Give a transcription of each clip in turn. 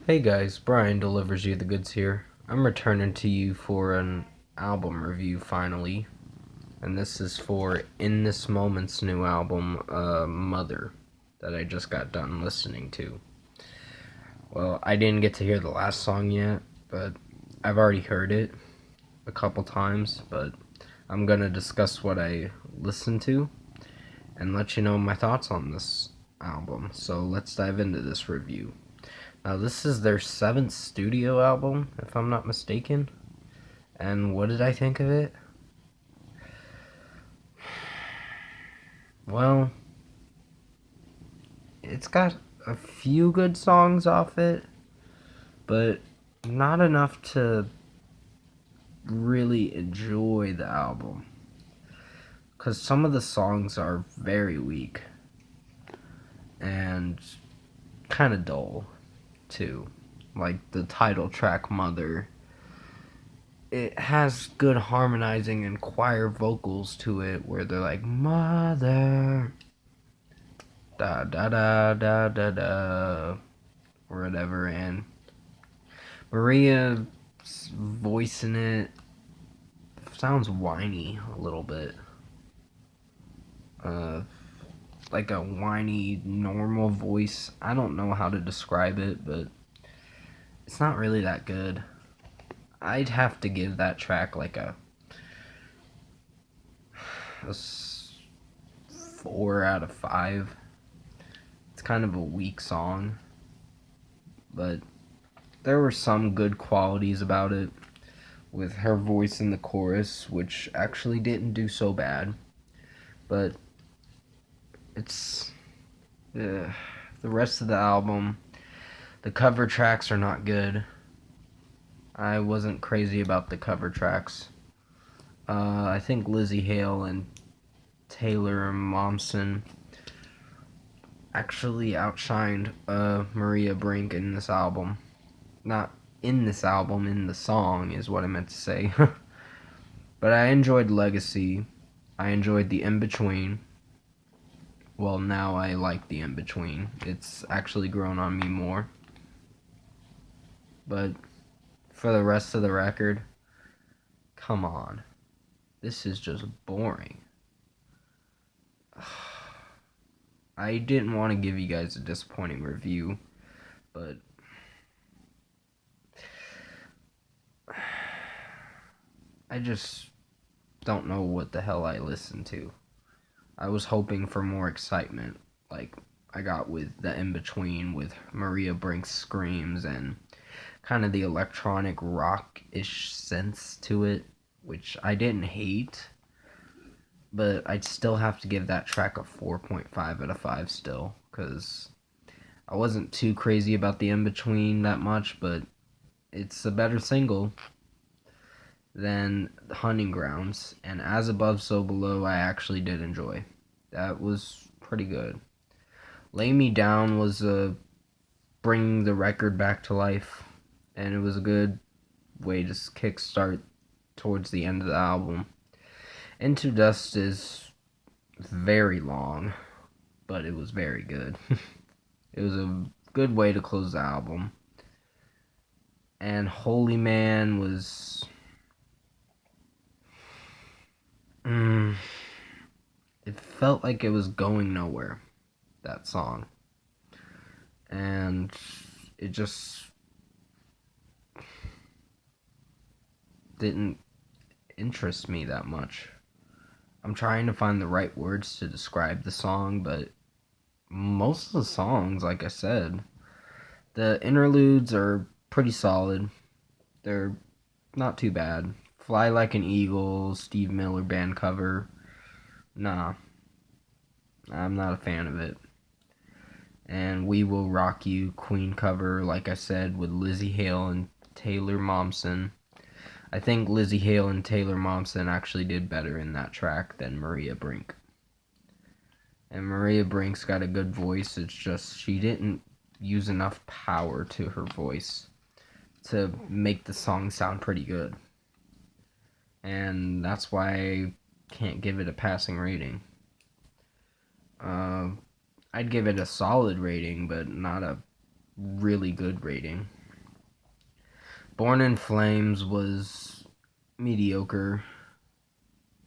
Hey guys, Brian delivers you the goods here. I'm returning to you for an album review finally, and this is for In This Moment's new album, Mother, that I just got done listening to. Well, I didn't get to hear the last song yet, but I've already heard it a couple times, but I'm gonna discuss what I listened to and let you know my thoughts on this album. So let's dive into this review. Now, this is their seventh studio album, if I'm not mistaken. And what did I think of it? Well, it's got a few good songs off it, but not enough to really enjoy the album. Because some of the songs are very weak and kind of dull, too. Like the title track, Mother. It has good harmonizing and choir vocals to it where they're like, Mother, da da da da da da, or whatever, and Maria's voice in it sounds whiny a little bit. Like a whiny, normal voice. I don't know how to describe it, but it's not really that good. I'd have to give that track like a 4 out of 5. It's kind of a weak song, but there were some good qualities about it, with her voice in the chorus, which actually didn't do so bad. But it's the rest of the album. The cover tracks are not good. I wasn't crazy about the cover tracks. I think Lizzie Hale and Taylor Momsen actually outshined Maria Brink in this album. Not in this album, in the song is what I meant to say. But I enjoyed Legacy. I enjoyed the In-Between. Well, now I like the In-Between. It's actually grown on me more. But for the rest of the record, come on. This is just boring. I didn't want to give you guys a disappointing review, but I just don't know what the hell I listened to. I was hoping for more excitement, like I got with the In-Between, with Maria Brink's screams and kind of the electronic rock-ish sense to it, which I didn't hate, but I'd still have to give that track a 4.5 out of 5 still, because I wasn't too crazy about the In-Between that much, but it's a better single than Hunting Grounds, and As Above, So Below I actually did enjoy. That was pretty good. Lay Me Down was bringing the record back to life, and it was a good way to kickstart towards the end of the album. Into Dust is very long, but it was very good. It was a good way to close the album. And Holy Man was... it felt like it was going nowhere, that song. And it just didn't interest me that much. I'm trying to find the right words to describe the song, but most of the songs, like I said, the interludes are pretty solid. They're not too bad. Fly Like an Eagle, Steve Miller Band cover. Nah, I'm not a fan of it. And We Will Rock You, Queen cover, like I said, with Lizzie Hale and Taylor Momsen. I think Lizzie Hale and Taylor Momsen actually did better in that track than Maria Brink. And Maria Brink's got a good voice, it's just she didn't use enough power to her voice to make the song sound pretty good. And that's why I can't give it a passing rating. I'd give it a solid rating, but not a really good rating. Born in Flames was mediocre.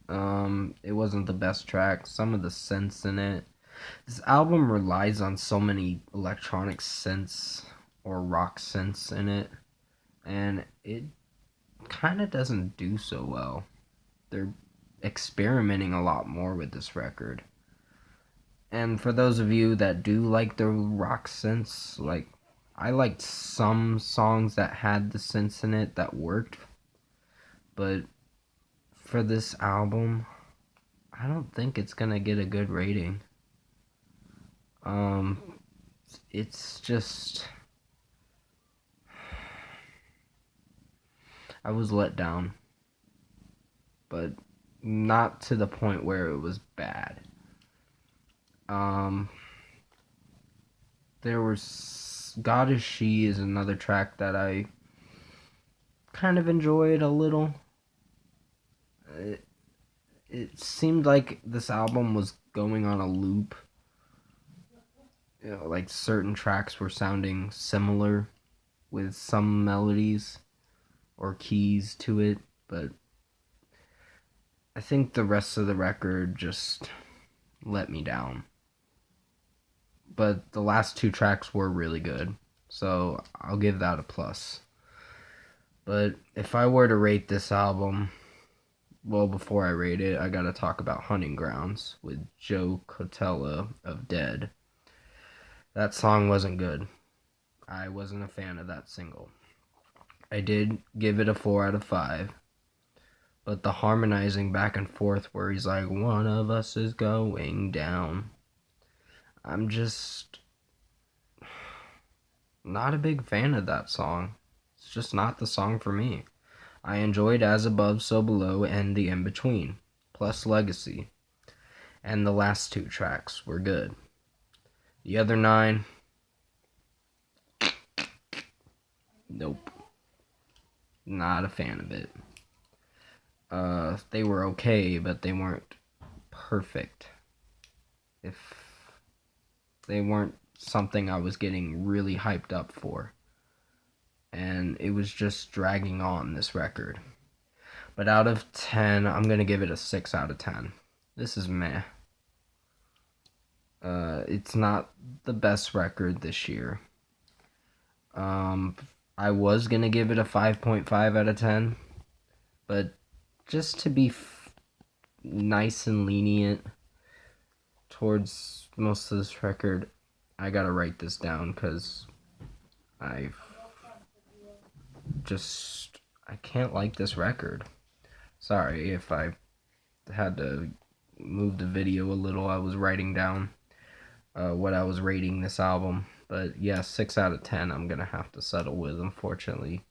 It wasn't the best track. Some of the synths in it. This album relies on so many electronic synths or rock synths in it, and it kind of doesn't do so well. They're experimenting a lot more with this record. And for those of you that do like the rock synths, like, I liked some songs that had the synths in it that worked, but for this album, I don't think it's gonna get a good rating. It's just, I was let down, but not to the point where it was bad. There was God Is She is another track that I kind of enjoyed a little. It seemed like this album was going on a loop. You know, like certain tracks were sounding similar with some melodies or keys to it, but I think the rest of the record just let me down. But the last two tracks were really good, so I'll give that a plus. But if I were to rate this album, well, before I rate it, I gotta talk about Hunting Grounds with Joe Cotella of Dead. That song wasn't good. I wasn't a fan of that single. I did give it a 4 out of 5. But the harmonizing back and forth where he's like, one of us is going down. I'm just not a big fan of that song. It's just not the song for me. I enjoyed As Above, So Below and The In Between, plus Legacy. And the last two tracks were good. The other 9, nope. Not a fan of it. They were okay, but they weren't perfect. If they weren't something I was getting really hyped up for. And it was just dragging on, this record. But out of 10, I'm going to give it a 6 out of 10. This is meh. It's not the best record this year. I was going to give it a 5.5 out of 10. But just to be nice and lenient towards most of this record, I got to write this down because I can't like this record. Sorry if I had to move the video a little. I was writing down what I was rating this album. But yeah, 6 out of 10 I'm going to have to settle with, unfortunately.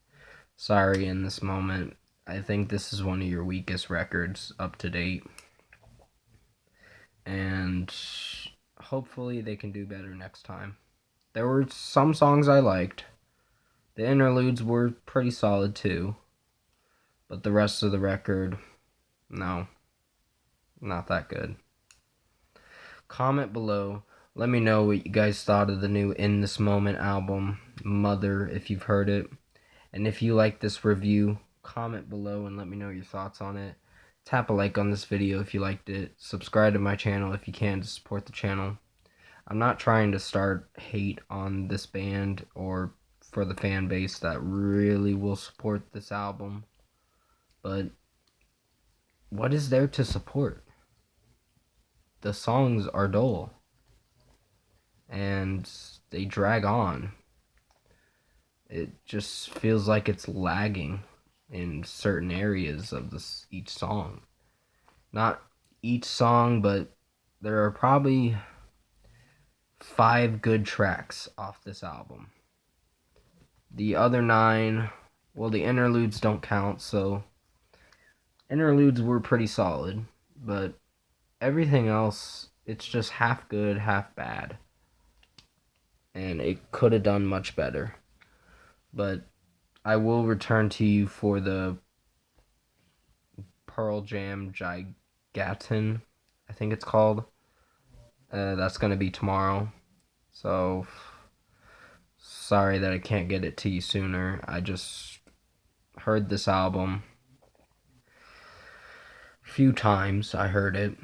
Sorry in this moment. I think this is one of your weakest records up to date. And hopefully they can do better next time. There were some songs I liked. The interludes were pretty solid too. But the rest of the record, no. Not that good. Comment below. Let me know what you guys thought of the new In This Moment album, Mother, if you've heard it. And if you like this review, comment below and let me know your thoughts on it. Tap a like on this video if you liked it. Subscribe to my channel if you can to support the channel. I'm not trying to start hate on this band or for the fan base that really will support this album. But what is there to support? The songs are dull. And they drag on. It just feels like it's lagging in certain areas of each song. Not each song, but there are probably 5 good tracks off this album. The other 9, well, the interludes don't count, so interludes were pretty solid, but everything else, it's just half good, half bad. And it could have done much better. But I will return to you for the Pearl Jam Gigaton, I think it's called. That's going to be tomorrow. So, sorry that I can't get it to you sooner. I just heard this album a few times. I heard it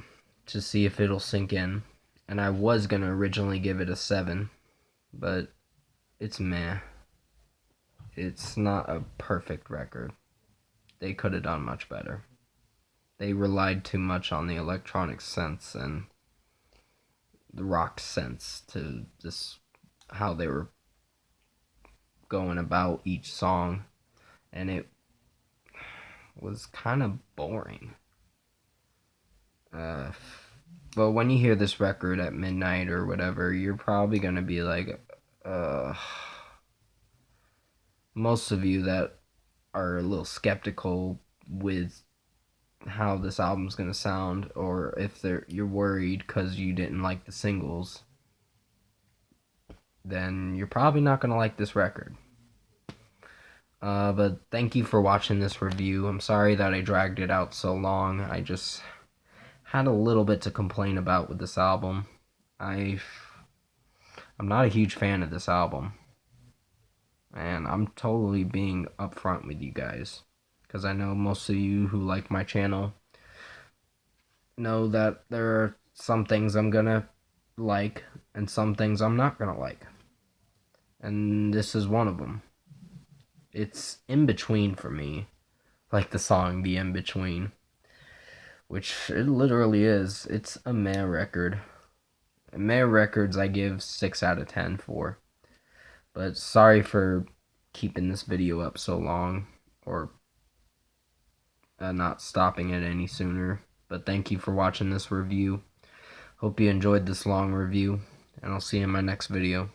to see if it'll sink in, and I was gonna originally give it a 7, but it's meh. It's not a perfect record. They could have done much better. They relied too much on the electronic sense and the rock sense to just how they were going about each song, and it was kind of boring. But when you hear this record at midnight or whatever, you're probably gonna be like, most of you that are a little skeptical with how this album's gonna sound, or if you're worried because you didn't like the singles, then you're probably not gonna like this record. But thank you for watching this review. I'm sorry that I dragged it out so long. I just had a little bit to complain about with this album. I'm not a huge fan of this album, and I'm totally being upfront with you guys, because I know most of you who like my channel know that there are some things I'm gonna like and some things I'm not gonna like, and this is one of them. It's in between for me, like the song The In Between, which it literally is. It's a meh record. Meh records I give 6 out of 10 for. But sorry for keeping this video up so long, or not stopping it any sooner. But thank you for watching this review. Hope you enjoyed this long review, and I'll see you in my next video.